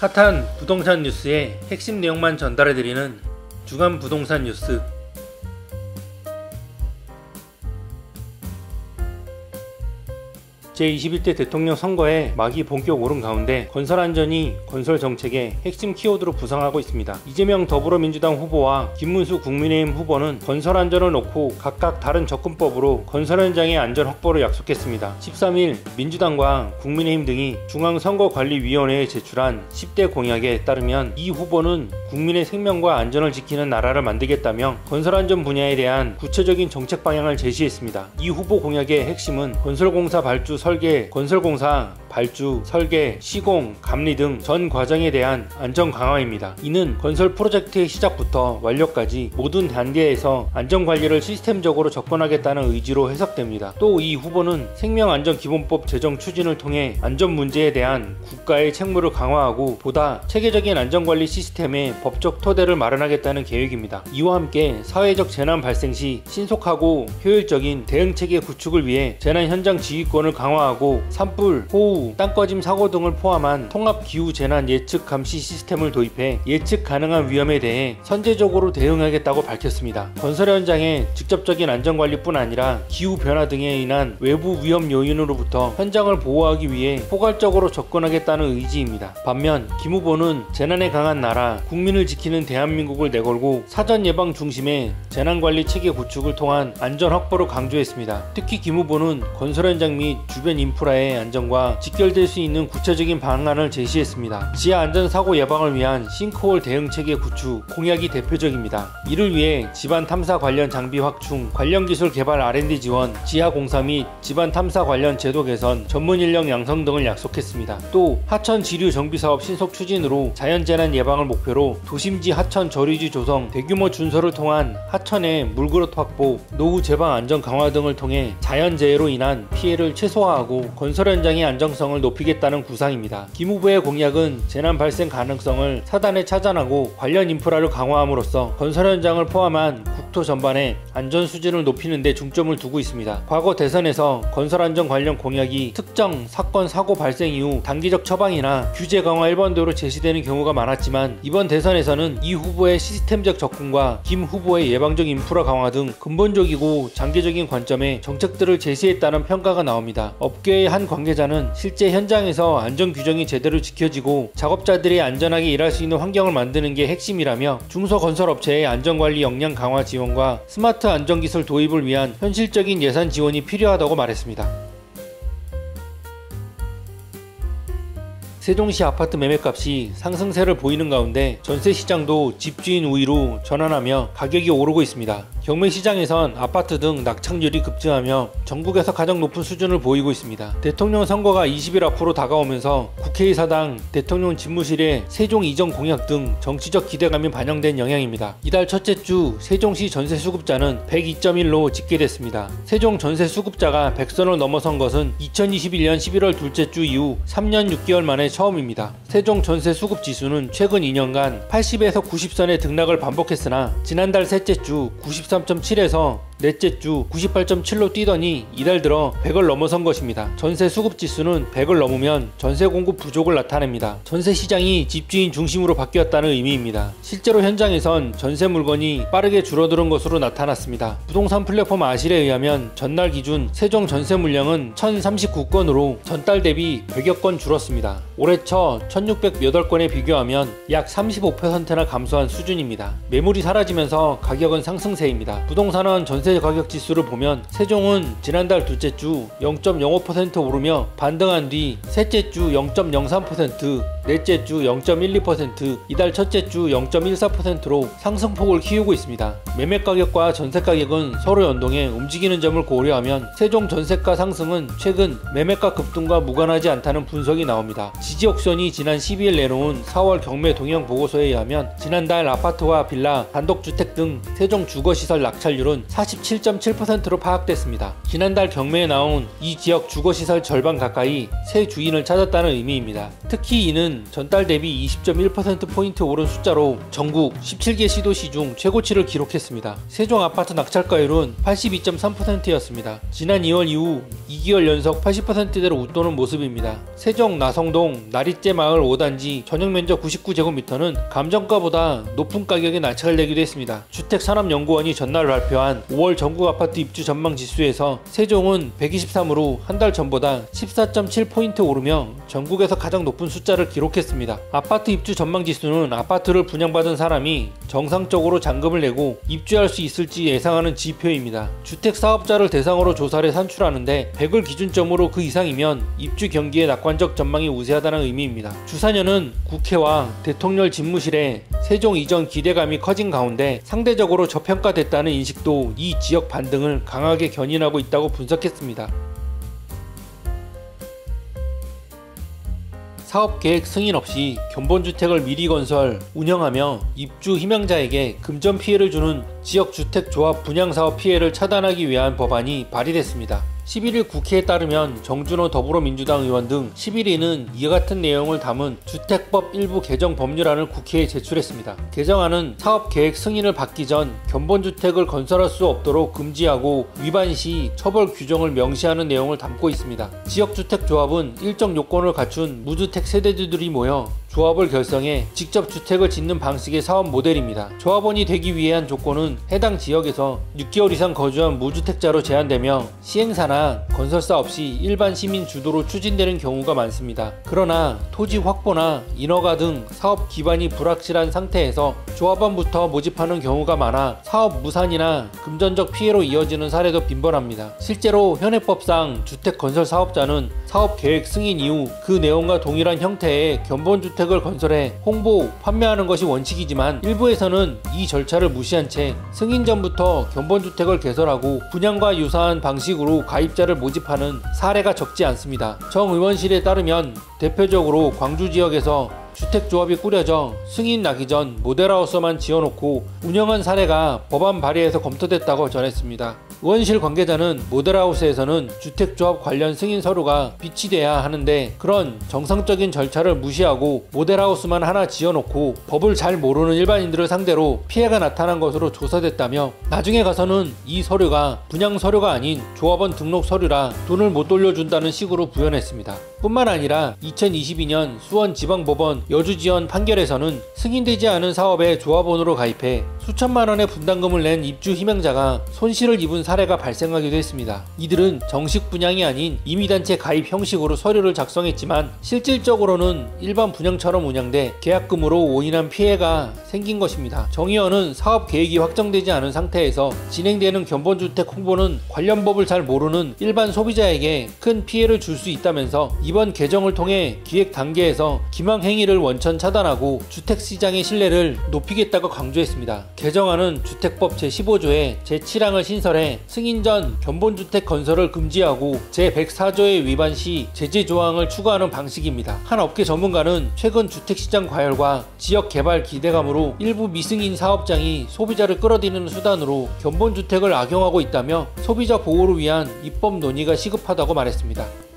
핫한 부동산 뉴스의 핵심 내용만 전달해드리는 주간 부동산 뉴스. 제21대 대통령 선거에 막이 본격 오른 가운데 건설안전이 건설정책의 핵심 키워드로 부상하고 있습니다. 이재명 더불어민주당 후보와 김문수 국민의힘 후보는 건설안전을 놓고 각각 다른 접근법으로 건설 현장의 안전 확보를 약속했습니다. 13일 민주당과 국민의힘 등이 중앙선거관리위원회에 제출한 10대 공약에 따르면 이 후보는 국민의 생명과 안전을 지키는 나라를 만들겠다며 건설안전 분야에 대한 구체적인 정책 방향을 제시했습니다. 이 후보 공약의 핵심은 건설공사 발주 설계, 건설공사 발주, 설계, 시공, 감리 등 전 과정에 대한 안전 강화입니다. 이는 건설 프로젝트의 시작부터 완료까지 모든 단계에서 안전관리를 시스템적으로 접근하겠다는 의지로 해석됩니다. 또 이 후보는 생명안전기본법 제정 추진을 통해 안전 문제에 대한 국가의 책무를 강화하고 보다 체계적인 안전관리 시스템의 법적 토대를 마련하겠다는 계획입니다. 이와 함께 사회적 재난 발생 시 신속하고 효율적인 대응체계 구축을 위해 재난 현장 지휘권을 강화하고 산불, 호우, 땅꺼짐 사고 등을 포함한 통합기후재난 예측 감시 시스템을 도입해 예측 가능한 위험에 대해 선제적으로 대응하겠다고 밝혔습니다. 건설 현장의 직접적인 안전관리뿐 아니라 기후변화 등에 인한 외부 위험 요인으로부터 현장을 보호하기 위해 포괄적으로 접근하겠다는 의지입니다. 반면 김 후보는 재난에 강한 나라, 국민을 지키는 대한민국을 내걸고 사전 예방 중심의 재난관리 체계 구축을 통한 안전 확보를 강조했습니다. 특히 김 후보는 건설 현장 및 주변 인프라의 안전과 직결될 수 있는 구체적인 방안을 제시했습니다. 지하 안전사고 예방을 위한 싱크홀 대응체계 구축 공약이 대표적입니다. 이를 위해 지반 탐사 관련 장비 확충, 관련 기술 개발 R&D 지원, 지하 공사 및 지반 탐사 관련 제도 개선, 전문 인력 양성 등을 약속했습니다. 또 하천 지류 정비 사업 신속 추진으로 자연재난 예방을 목표로 도심지 하천 저류지 조성, 대규모 준설을 통한 하천의 물그릇 확보, 노후 제방 안전 강화 등을 통해 자연재해로 인한 피해를 최소화하고 건설 현장의 안정성을 높이겠다는 구상입니다. 김 후보의 공약은 재난 발생 가능성을 사단에 차단하고 관련 인프라를 강화함으로써 건설 현장을 포함한 국토 전반의 안전 수준을 높이는 데 중점을 두고 있습니다. 과거 대선에서 건설 안전 관련 공약이 특정 사건 사고 발생 이후 단기적 처방이나 규제 강화 일반도로 제시되는 경우가 많았지만 이번 대선에서는 이 후보의 시스템적 접근과 김 후보의 예방적 인프라 강화 등 근본적이고 장기적인 관점의 정책들을 제시했다는 평가가 나옵니다. 업계의 한 관계자는 실제 현장에서 안전 규정이 제대로 지켜지고 작업자들이 안전하게 일할 수 있는 환경을 만드는 게 핵심이라며 중소건설업체의 안전관리 역량 강화 지원과 스마트 안전기술 도입을 위한 현실적인 예산 지원이 필요하다고 말했습니다. 세종시 아파트 매매값이 상승세를 보이는 가운데 전세시장도 집주인 우위로 전환하며 가격이 오르고 있습니다. 경매시장에선 아파트 등 낙찰률이 급증하며 전국에서 가장 높은 수준을 보이고 있습니다. 대통령 선거가 20일 앞으로 다가오면서 국회의사당, 대통령 집무실의 세종 이전 공약 등 정치적 기대감이 반영된 영향입니다. 이달 첫째 주 세종시 전세 수급자는 102.1로 집계됐습니다. 세종 전세 수급자가 100선을 넘어선 것은 2021년 11월 둘째 주 이후 3년 6개월 만에 처음입니다. 세종 전세 수급 지수는 최근 2년간 80에서 90선의 등락을 반복했으나 지난달 셋째 주 93.7에서 넷째 주 98.7로 뛰더니 이달 들어 100을 넘어선 것입니다. 전세 수급 지수는 100을 넘으면 전세 공급 부족을 나타냅니다. 전세 시장이 집주인 중심으로 바뀌었다는 의미입니다. 실제로 현장에선 전세 물건이 빠르게 줄어드는 것으로 나타났습니다. 부동산 플랫폼 아실에 의하면 전날 기준 세종 전세 물량은 1039건으로 전달 대비 100여 건 줄었습니다. 올해 초 1608건에 비교하면 약 35%나 감소한 수준입니다. 매물이 사라지면서 가격은 상승세입니다. 부동산은 전세 가격 지수를 보면 세종은 지난달 둘째 주 0.05% 오르며 반등한 뒤 셋째 주 0.03%, 넷째 주 0.12%, 이달 첫째 주 0.14%로 상승폭을 키우고 있습니다. 매매가격과 전세가격은 서로 연동해 움직이는 점을 고려하면 세종 전세가 상승은 최근 매매가 급등과 무관하지 않다는 분석이 나옵니다. 지지옥션이 지난 12일 내놓은 4월 경매 동향 보고서에 의하면 지난달 아파트와 빌라, 단독주택 등 세종 주거시설 낙찰률은 47.7%로 파악됐습니다. 지난달 경매에 나온 이 지역 주거시설 절반 가까이 새 주인을 찾았다는 의미입니다. 특히 이는 시는 전달 대비 20.1%포인트 오른 숫자로 전국 17개 시도시 중 최고치를 기록했습니다. 세종 아파트 낙찰가율은 82.3%였습니다. 지난 2월 이후 2개월 연속 80%대로 웃도는 모습입니다. 세종 나성동 나리째 마을 5단지 전용면적 99제곱미터는 감정가보다 높은 가격에 낙찰되기도 했습니다. 주택산업연구원이 전날 발표한 5월 전국 아파트 입주 전망 지수에서 세종은 123으로 한 달 전보다 14.7포인트 오르며 전국에서 가장 높은 숫자를 기록했습니다. 아파트 입주 전망 지수는 아파트를 분양받은 사람이 정상적으로 잔금을 내고 입주할 수 있을지 예상하는 지표입니다. 주택사업자를 대상으로 조사를 산출하는데 100을 기준점으로 그 이상이면 입주 경기의 낙관적 전망이 우세하다는 의미입니다. 주사년은 국회와 대통령 집무실에 세종 이전 기대감이 커진 가운데 상대적으로 저평가됐다는 인식도 이 지역 반등을 강하게 견인하고 있다고 분석했습니다. 사업계획 승인 없이 견본주택을 미리 건설, 운영하며 입주 희망자에게 금전 피해를 주는 지역주택조합 분양사업 피해를 차단하기 위한 법안이 발의됐습니다. 11일 국회에 따르면 정준호 더불어민주당 의원 등 11인은 이와 같은 내용을 담은 주택법 일부 개정 법률안을 국회에 제출했습니다. 개정안은 사업계획 승인을 받기 전 견본주택을 건설할 수 없도록 금지하고 위반 시 처벌 규정을 명시하는 내용을 담고 있습니다. 지역주택조합은 일정 요건을 갖춘 무주택 세대주들이 모여 조합을 결성해 직접 주택을 짓는 방식의 사업 모델입니다. 조합원이 되기 위한 조건은 해당 지역에서 6개월 이상 거주한 무주택자로 제한되며 시행사나 건설사 없이 일반 시민 주도로 추진되는 경우가 많습니다. 그러나 토지 확보나 인허가 등 사업 기반이 불확실한 상태에서 조합원부터 모집하는 경우가 많아 사업 무산이나 금전적 피해로 이어지는 사례도 빈번합니다. 실제로 현행법상 주택 건설 사업자는 사업 계획 승인 이후 그 내용과 동일한 형태의 견본주택을 건설해 홍보, 판매하는 것이 원칙이지만 일부에서는 이 절차를 무시한 채 승인 전부터 견본주택을 개설하고 분양과 유사한 방식으로 가입자를 모집하는 사례가 적지 않습니다. 정 의원실에 따르면 대표적으로 광주 지역에서 주택조합이 꾸려져 승인 나기 전 모델하우스만 지어놓고 운영한 사례가 법안 발의에서 검토됐다고 전했습니다. 의원실 관계자는 모델하우스에서는 주택조합 관련 승인 서류가 비치돼야 하는데 그런 정상적인 절차를 무시하고 모델하우스만 하나 지어놓고 법을 잘 모르는 일반인들을 상대로 피해가 나타난 것으로 조사됐다며 나중에 가서는 이 서류가 분양 서류가 아닌 조합원 등록 서류라 돈을 못 돌려준다는 식으로 부연했습니다. 뿐만 아니라 2022년 수원지방법원 여주지원 판결에서는 승인되지 않은 사업에 조합원으로 가입해 수천만 원의 분담금을 낸 입주 희망자가 손실을 입은 사례가 발생하기도 했습니다. 이들은 정식 분양이 아닌 임의단체 가입 형식으로 서류를 작성했지만 실질적으로는 일반 분양처럼 운영돼 계약금으로 오인한 피해가 생긴 것입니다. 정 의원은 사업 계획이 확정되지 않은 상태에서 진행되는 견본주택 홍보는 관련 법을 잘 모르는 일반 소비자에게 큰 피해를 줄 수 있다면서 이번 개정을 통해 기획 단계에서 기망 행위를 원천 차단하고 주택시장의 신뢰를 높이겠다고 강조했습니다. 개정안은 주택법 제15조에 제7항을 신설해 승인 전 견본주택 건설을 금지하고 제104조의 위반 시 제재 조항을 추가하는 방식입니다. 한 업계 전문가는 최근 주택시장 과열과 지역개발 기대감으로 일부 미승인 사업장이 소비자를 끌어들이는 수단으로 견본주택을 악용하고 있다며 소비자 보호를 위한 입법 논의가 시급하다고 말했습니다.